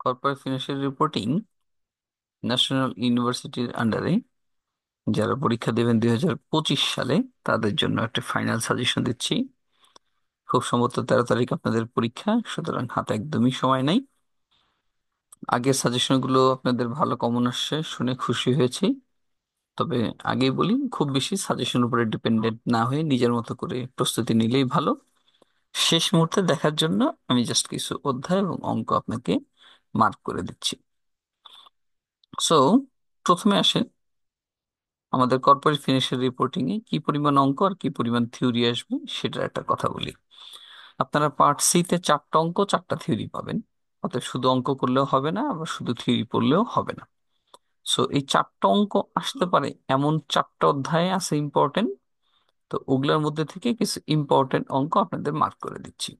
Corporate financial reporting national ইউনিভার্সিটির আন্ডারে যারা পরীক্ষা দেবেন 2025 সালে তাদের জন্য একটা ফাইনাল সাজেশন দিচ্ছি। খুব সম্ভবত 13 তারিখ আপনাদের পরীক্ষা, সুতরাং হাতে একদমই সময় নাই। আগের সাজেশনগুলো আপনাদের ভালো কমন আসছে শুনে খুশি হয়েছি। তবে আগেই বলি, খুব বেশি সাজেশন উপরে ডিপেন্ডেন্ট না হয়ে নিজের মতো করে প্রস্তুতি নিলেই ভালো। শেষ মুহূর্তে দেখার জন্য আমি জাস্ট কিছু অধ্যায় এবং অঙ্ক আপনাকে মার্ক করে দিচ্ছি। সো প্রথমে আসেন, আমাদের কর্পোরেট ফিনান্সিয়াল রিপোর্টিং এ কি পরিমাণ অঙ্ক আর কি পরিমাণ থিওরি আসবে সেটার একটা কথা বলি। আপনারা পার্ট সি তে 4টা অঙ্ক 4টা থিওরি পাবেন। অতএব শুধু অঙ্ক করলেও হবে না, আবার শুধু থিওরি পড়লেও হবে না। সো এই 4টা অঙ্ক আসতে পারে এমন 4টা অধ্যায়ে আছে ইম্পর্টেন্ট। তো ওগুলোর মধ্যে থেকে কিছু ইম্পর্টেন্ট অঙ্ক আপনাদের মার্ক করে দিচ্ছি।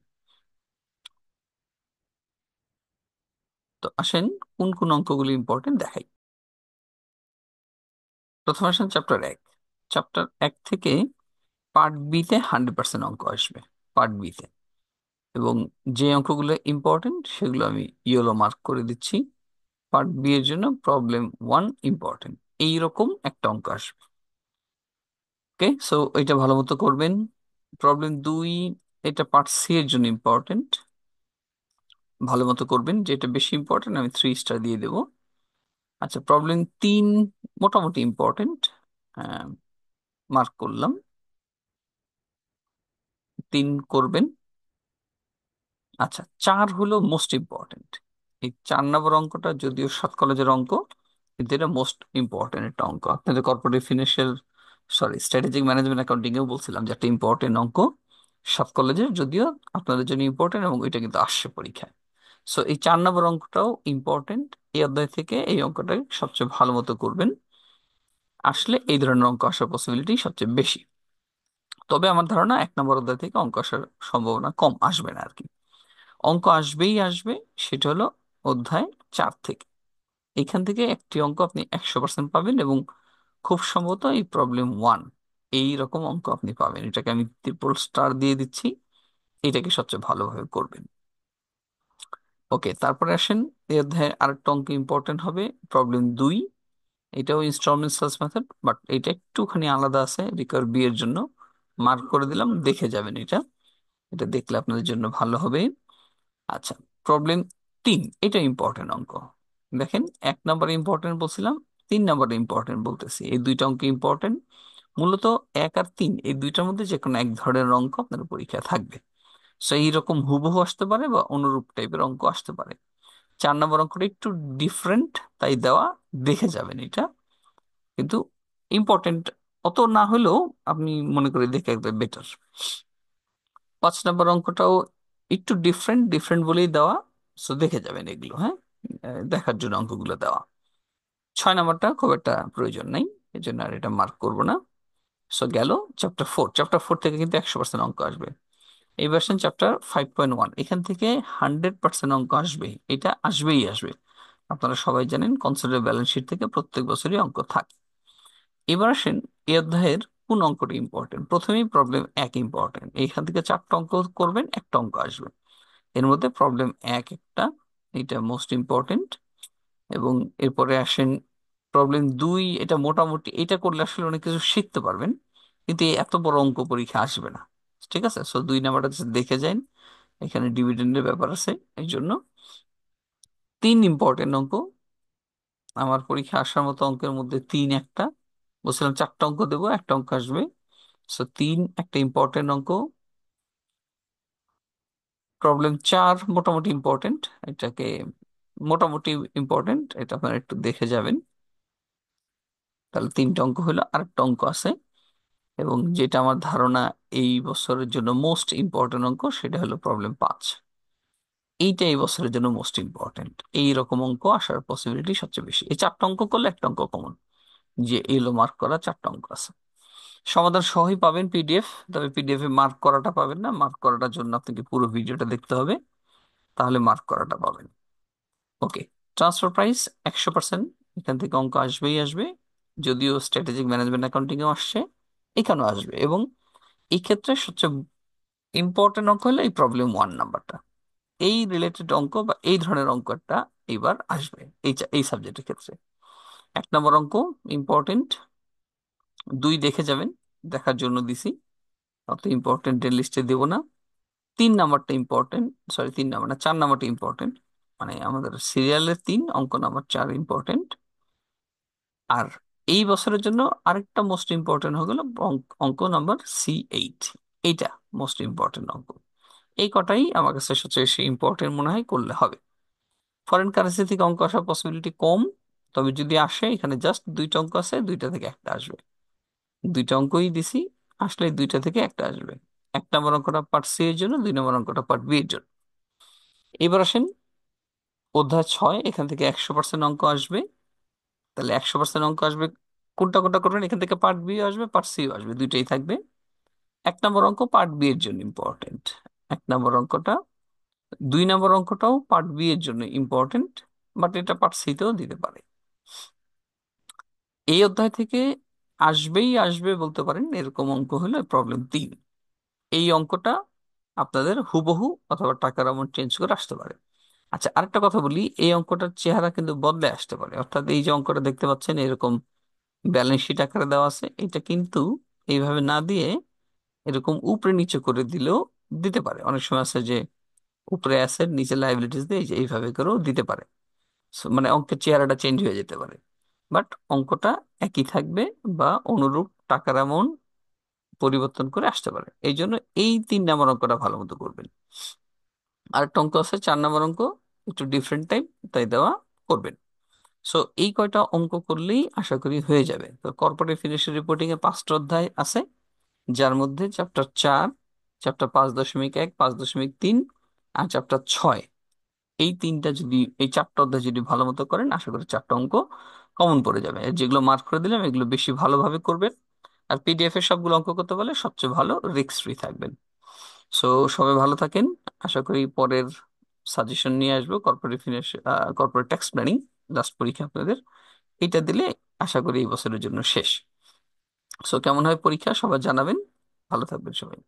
তো আসেন, কোন কোন অঙ্কগুলো ইম্পর্টেন্ট দেখাই। প্রথম আসেন চ্যাপ্টার 1। চ্যাপ্টার 1 থেকে পার্ট বি তে 100% অঙ্ক আসবে। পার্ট বি তে, এবং যে অঙ্কগুলো ইম্পর্টেন্ট সেগুলো আমি ইয়েলো মার্ক করে দিচ্ছি। পার্ট বি এর জন্য প্রবলেম 1 ইম্পর্টেন্ট, এইরকম একটা অঙ্ক আসবে। ওকে, সো এটা ভালো মতো করবেন। প্রবলেম 2, এটা পার্ট সি এর জন্য ইম্পর্টেন্ট, ভালো মতো করবেন। যেটা বেশি ইম্পর্টেন্ট আমি 3 স্টার দিয়ে দেবো। আচ্ছা, প্রবলেম 3 মোটামুটি ইম্পর্টেন্ট, মার্ক করলাম, 3 করবেন। আচ্ছা, 4 হলো মোস্ট ইম্পর্টেন্ট। এই 4 নম্বর অঙ্কটা যদিও 7 কলেজের অঙ্ক, কিন্তু এটা মোস্ট ইম্পর্টেন্ট একটা অঙ্ক। আপনাদের corporate financial, sorry, strategic management accounting এও বলছিলাম যে একটা ইম্পর্টেন্ট অঙ্ক 7 কলেজের, যদিও আপনাদের জন্য ইম্পর্টেন্ট এবং এটা কিন্তু আসছে পরীক্ষায়। সো এই 4 নম্বর অঙ্কটাও ইম্পর্টেন্ট। এই অধ্যায় থেকে এই অঙ্কটাই সবচেয়ে ভালো মতো করবেন, আসলে এই ধরনের অঙ্ক আসার পসিবিলিটি সবচেয়ে বেশি। তবে আমার ধারণা 1 নম্বর অধ্যায় থেকে অঙ্ক আসার সম্ভাবনা কম, আসবে না আর কি। অঙ্ক আসবেই আসবে, সেটা হলো অধ্যায় 4 থেকে। এখান থেকে একটি অঙ্ক আপনি 100% পাবেন, এবং খুব সম্ভবত এই প্রবলেম 1 এই রকম অঙ্ক আপনি পাবেন। এটাকে আমি 3 স্টার দিয়ে দিচ্ছি, এটাকে সবচেয়ে ভালোভাবে করবেন। ওকে, তারপরে আসেন, এই অধ্যায়ের আরেকটা অঙ্ক ইম্পর্টেন্ট হবে প্রবলেম 2। এটাও ইনস্টলমেন্ট সার্চ মেথড, বাট এটা একটুখানি আলাদা আছে। রিকভার বি এর জন্য মার্ক করে দিলাম, দেখে যাবেন এটা। এটা দেখলে আপনাদের জন্য ভালো হবে। আচ্ছা, প্রবলেম 3, এটা ইম্পর্টেন্ট অঙ্ক। দেখেন, 1 নম্বরে ইম্পর্টেন্ট বলছিলাম, 3 নম্বরে ইম্পর্টেন্ট বলতেছি। এই দুইটা অঙ্ক ইম্পর্টেন্ট। মূলত 1 আর 3 এই দুইটার মধ্যে যে কোনো এক ধরনের অঙ্ক আপনার পরীক্ষায় থাকবে। সো এইরকম হুবহু আসতে পারে বা অনুরূপ টাইপের অঙ্ক আসতে পারে। 4 নম্বর অঙ্কটা একটু ডিফারেন্ট, তাই দেওয়া, দেখে যাবেন এটা। কিন্তু ইম্পর্টেন্ট অত না হলেও আপনি মনে করে দেখে একদম বেটার। 5 নম্বর অঙ্কটাও একটু ডিফারেন্ট, ডিফারেন্ট বলেই দেওয়া। সো দেখে যাবেন এগুলো, হ্যাঁ, দেখার জন্য অঙ্কগুলো দেওয়া। 6 নম্বরটা খুব একটা প্রয়োজন নাই, এই জন্য আর এটা মার্ক করব না। সো গেল চ্যাপ্টার 4। চ্যাপ্টার 4 থেকে কিন্তু 100% অঙ্ক আসবে। এই ভার্সন চ্যাপ্টার 5.1, এখান থেকে 100% অঙ্ক আসবে, এটা আসবেই আসবে। আপনারা সবাই জানেন কনসোলিডেটেড ব্যালেন্স শিট থেকে প্রত্যেক বছরই অঙ্ক থাকে। এবার আসেন, এই অধ্যায়ের কোন অঙ্কটা ইম্পর্টেন্ট। প্রথমেই প্রবলেম 1 ইম্পর্টেন্ট, এইখান থেকে 4টা অঙ্ক করবেন, একটা অঙ্ক আসবে। এর মধ্যে প্রবলেম 1 একটা, এটা মোস্ট ইম্পর্টেন্ট। এবং এরপরে আসেন প্রবলেম 2, এটা মোটামুটি, এটা করলে আসলে অনেক কিছু শিখতে পারবেন, কিন্তু এই এত বড় অঙ্ক পরীক্ষা আসবে না। ঠিক আছে, সো 2 নাম্বারটা just দেখে যান, এখানে ডিভিডেন্ডের ব্যাপার আছে এই জন্য। 3 ইম্পর্টেন্ট অঙ্ক, আমার পরীক্ষা আসার মতো অঙ্কের মধ্যে 3 একটা। বলছিলাম 4টা অঙ্ক দেবো, একটা অঙ্ক আসবে। সো 3 একটা ইম্পর্টেন্ট অঙ্ক। প্রবলেম 4 মোটামুটি ইম্পর্টেন্ট, এটাকে মোটামুটি ইম্পর্টেন্ট, এটা আপনারা একটু দেখে যাবেন। তাহলে 3টা অঙ্ক হলো, আরেকটা অঙ্ক আছে, এবং যেটা আমার ধারণা এই বছরের জন্য মোস্ট ইম্পর্টেন্ট অঙ্ক, সেটা হলো প্রবলেম 5। এইটা এই বছরের জন্য মোস্ট ইম্পর্টেন্ট, এই রকম অঙ্ক আসার পসিবিলিটি সবচেয়ে বেশি। এই 4টা অঙ্ক করলে একটা অঙ্ক কমন, যে এলো মার্ক করা 4টা অঙ্ক আছে। সমাধান সহই পাবেন পিডিএফ, তবে পিডিএফ এ মার্ক করাটা পাবেন না। মার্ক করাটার জন্য আপনাকে পুরো ভিডিওটা দেখতে হবে, তাহলে মার্ক করাটা পাবেন। ওকে, ট্রান্সফার প্রাইস 100%, এখান থেকে অঙ্ক আসবেই আসবে। যদিও স্ট্র্যাটেজিক ম্যানেজমেন্ট অ্যাকাউন্টিং এও আসছে, এখানেও আসবে। এবং এই ক্ষেত্রে সবচেয়ে ইম্পর্টেন্ট অঙ্ক হলো এই প্রবলেম 1 নাম্বারটা, এই রিলেটেড অঙ্ক বা এই ধরনের অঙ্কটা এইবার আসবে এই সাবজেক্টের ক্ষেত্রে। 1 নম্বর অঙ্ক ইম্পর্টেন্ট, 2 দেখে যাবেন, দেখার জন্য দিছি, অত ইম্পর্টেন্টের লিস্টে দেব না। 3 নাম্বারটা ইম্পর্টেন্ট, সরি 3 নাম্বার না, 4 নাম্বারটা ইম্পর্টেন্ট, মানে আমাদের সিরিয়ালের 3, অঙ্ক নাম্বার 4 ইম্পর্টেন্ট। আর এই বছরের জন্য আরেকটা মোস্ট ইম্পর্টেন্ট হয়ে গেল অঙ্ক নাম্বার C8, এইটা মোস্ট ইম্পর্টেন্ট অঙ্ক। এই কটাই আমার কাছে সবচেয়ে বেশি ইম্পর্টেন্ট মনে হয়, করলে হবে। ফরেন কারেন্সি থেকে অঙ্ক আসার পসিবিলিটি কম, তবে যদি আসে এখানে জাস্ট 2টা অঙ্ক আছে, 2টা থেকে একটা আসবে। 2টা অঙ্কই দিছি, আসলে 2টা থেকে একটা আসবে। 1 নম্বর অঙ্কটা পার্ট সি এর জন্য, 2 নম্বর অঙ্কটা পার্ট বি এর জন্য। এবার আসেন অধ্যায় 6, এখান থেকে 100% অঙ্ক আসবে। তাহলে 100% অঙ্ক আসবে, কোনটা কোনটা করবেন, এখান থেকে পার্ট বি আসবে, পার্ট সিও আসবে, দুইটাই থাকবে। 1 নম্বর অঙ্ক পার্ট বি এর জন্য ইম্পর্টেন্ট, 1 নম্বর অঙ্কটা। 2 নম্বর অঙ্কটাও পার্ট বি এর জন্য ইম্পর্টেন্ট, বাট এটা পার্ট সিতেও দিতে পারে। এই অধ্যায় থেকে আসবেই আসবে বলতে পারেন, এরকম অঙ্ক হলো প্রবলেম 3। এই অঙ্কটা আপনাদের হুবহু অথবা টাকার অ্যামাউন্ট চেঞ্জ করে আসতে পারে। আচ্ছা, আরেকটা কথা বলি, এই অঙ্কটার চেহারা কিন্তু বদলে আসতে পারে। অর্থাৎ এই যে অঙ্কটা দেখতে পাচ্ছেন এরকম ব্যালেন্স শিট আকারে দেওয়া আছে, এটা কিন্তু এইভাবে না দিয়ে এরকম উপরে নিচে করে দিলেও দিতে পারে। অনেক সময় আছে যে উপরে অ্যাসেট নিচে লাইবিলিটিস দিয়ে এই যে এইভাবে করেও দিতে পারে। So, মানে অঙ্কের চেহারাটা চেঞ্জ হয়ে যেতে পারে, বাট অঙ্কটা একই থাকবে বা অনুরূপ টাকার অ্যামাউন্ট পরিবর্তন করে আসতে পারে। এই জন্য এই 3 নম্বর অঙ্কটা ভালো মতো করবেন। আরেকটা অঙ্ক আছে 4 নম্বর অঙ্ক, একটু ডিফারেন্ট টাইপ, তাই দেওয়া, করবেন। সো এই কয়টা অঙ্ক করলেই আশা করি হয়ে যাবে। তো কর্পোরেট ফিনান্সিয়াল রিপোর্টিং এ 5টা অধ্যায় আছে, যার মধ্যে চ্যাপ্টার 4, চ্যাপ্টার 5.1, 5.3 আর চ্যাপ্টার 6, এই 4টা অধ্যায় যদি ভালো মতো করেন, আশা করি 4টা অঙ্ক কমন পড়ে যাবে। আর যেগুলো মার্ক করে দিলাম এগুলো বেশি ভালোভাবে করবেন। আর পিডিএফ এর সবগুলো অঙ্ক করতে পারলে সবচেয়ে ভালো, রিস্ক ফ্রি থাকবেন। সো সবাই ভালো থাকেন। আশা করি পরের সাজেশন নিয়ে আসবো, কর্পোরেট ট্যাক্স প্ল্যানিং, লাস্ট পরীক্ষা আপনাদের। এটা দিলে আশা করি এই বছরের জন্য শেষ। সো কেমন হয় পরীক্ষা সবাই জানাবেন। ভালো থাকবেন সবাই।